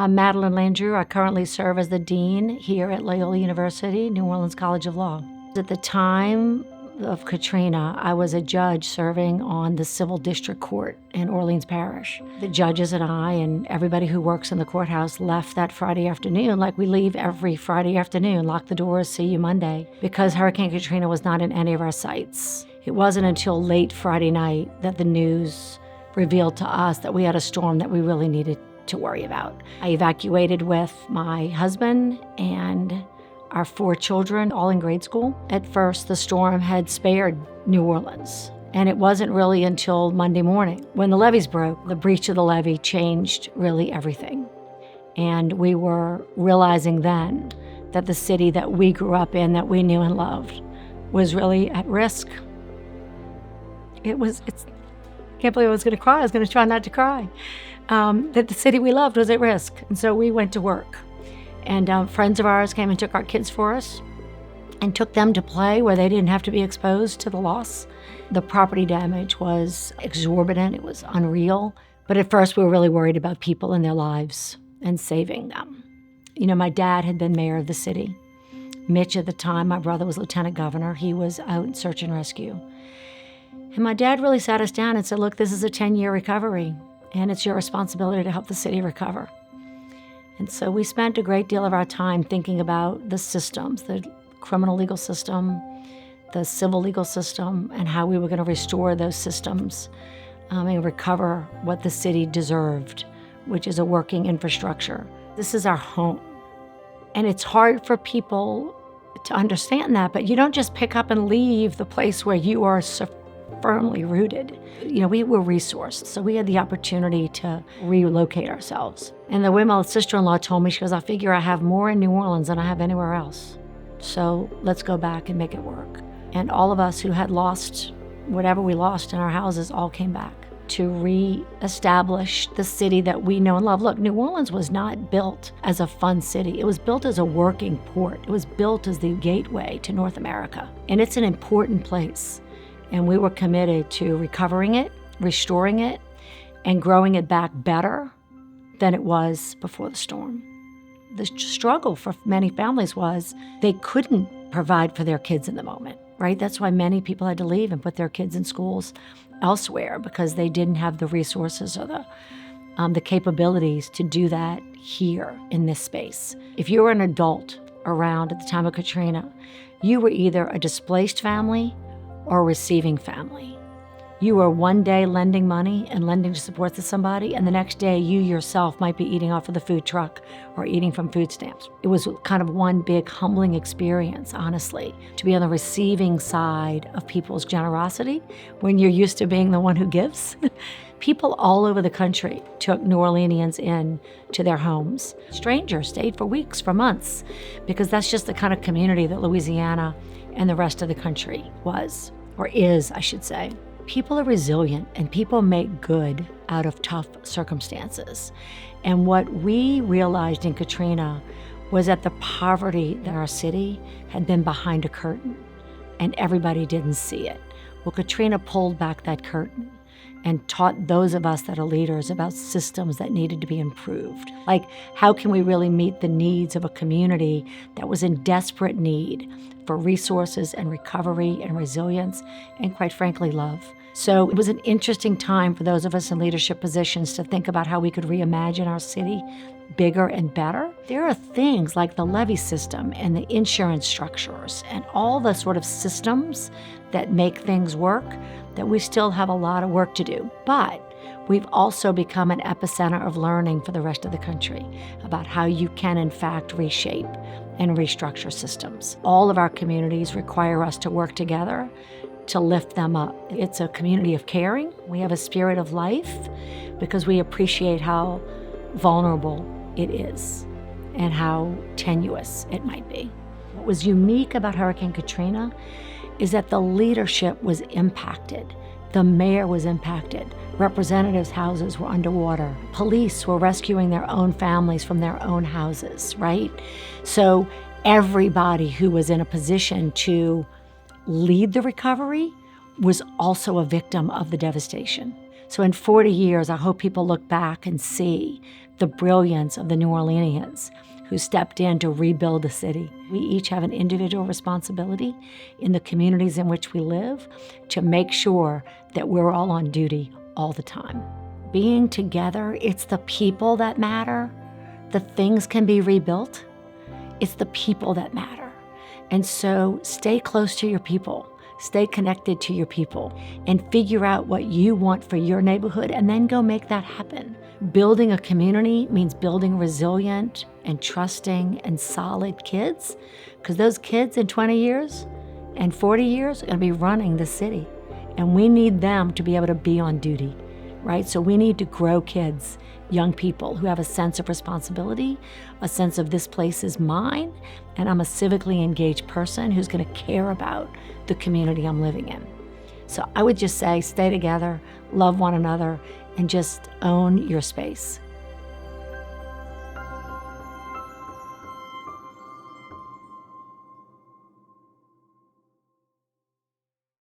I'm Madeleine Landrieu. I currently serve as the dean here at Loyola University, New Orleans College of Law. At the time of Katrina, I was a judge serving on the Civil District Court in Orleans Parish. The judges and I and everybody who works in the courthouse left that Friday afternoon like we leave every Friday afternoon, lock the doors, see you Monday, because Hurricane Katrina was not in any of our sites. It wasn't until late Friday night that the news revealed to us that we had a storm that we really needed to worry about. I evacuated with my husband and our 4 children, all in grade school. At first, the storm had spared New Orleans, and it wasn't really until Monday morning when the levees broke. The breach of the levee changed really everything. And we were realizing then that the city that we grew up in, that we knew and loved, was really at risk. I can't believe I was going to cry. I was going to try not to cry. That the city we loved was at risk. And so we went to work. And friends of ours came and took our kids for us and took them to play where they didn't have to be exposed to the loss. The property damage was exorbitant. It was unreal. But at first, we were really worried about people and their lives and saving them. You know, my dad had been mayor of the city. Mitch, at the time, my brother, was lieutenant governor. He was out in search and rescue. And my dad really sat us down and said, look, this is a 10-year recovery, and it's your responsibility to help the city recover. And so we spent a great deal of our time thinking about the systems, the criminal legal system, the civil legal system, and how we were going to restore those systems and recover what the city deserved, which is a working infrastructure. This is our home. And it's hard for people to understand that, but you don't just pick up and leave the place where you are so firmly rooted. You know, we were resourced, so we had the opportunity to relocate ourselves. And the way my sister-in-law told me, she goes, I figure I have more in New Orleans than I have anywhere else. So let's go back and make it work. And all of us who had lost whatever we lost in our houses all came back to reestablish the city that we know and love. Look, New Orleans was not built as a fun city. It was built as a working port. It was built as the gateway to North America. And it's an important place. And we were committed to recovering it, restoring it, and growing it back better than it was before the storm. The struggle for many families was they couldn't provide for their kids in the moment, right? That's why many people had to leave and put their kids in schools elsewhere because they didn't have the resources or the capabilities to do that here in this space. If you were an adult around at the time of Katrina, you were either a displaced family or receiving family. You were one day lending money and lending to support to somebody, and the next day you yourself might be eating off of the food truck or eating from food stamps. It was kind of one big humbling experience, honestly, to be on the receiving side of people's generosity when you're used to being the one who gives. People all over the country took New Orleanians in to their homes. Strangers stayed for weeks, for months, because that's just the kind of community that Louisiana and the rest of the country was, or is, I should say. People are resilient and people make good out of tough circumstances. And what we realized in Katrina was that the poverty that our city had been behind a curtain and everybody didn't see it. Well, Katrina pulled back that curtain and taught those of us that are leaders about systems that needed to be improved. Like, how can we really meet the needs of a community that was in desperate need for resources and recovery and resilience and, quite frankly, love. So it was an interesting time for those of us in leadership positions to think about how we could reimagine our city bigger and better. There are things like the levee system and the insurance structures and all the sort of systems that make things work that we still have a lot of work to do. But we've also become an epicenter of learning for the rest of the country about how you can, in fact, reshape and restructure systems. All of our communities require us to work together to lift them up. It's a community of caring. We have a spirit of life because we appreciate how vulnerable it is and how tenuous it might be. What was unique about Hurricane Katrina is that the leadership was impacted. The mayor was impacted. Representatives' houses were underwater. Police were rescuing their own families from their own houses, right? So everybody who was in a position to lead the recovery was also a victim of the devastation. So in 40 years, I hope people look back and see the brilliance of the New Orleanians who stepped in to rebuild the city. We each have an individual responsibility in the communities in which we live to make sure that we're all on duty all the time. Being together, it's the people that matter. The things can be rebuilt. It's the people that matter. And so stay close to your people. Stay connected to your people and figure out what you want for your neighborhood and then go make that happen. Building a community means building resilient and trusting and solid kids, because those kids in 20 years and 40 years are going to be running the city. And we need them to be able to be on duty, right? So we need to grow kids, young people who have a sense of responsibility, a sense of this place is mine, and I'm a civically engaged person who's going to care about the community I'm living in. So I would just say, stay together, love one another, and just own your space.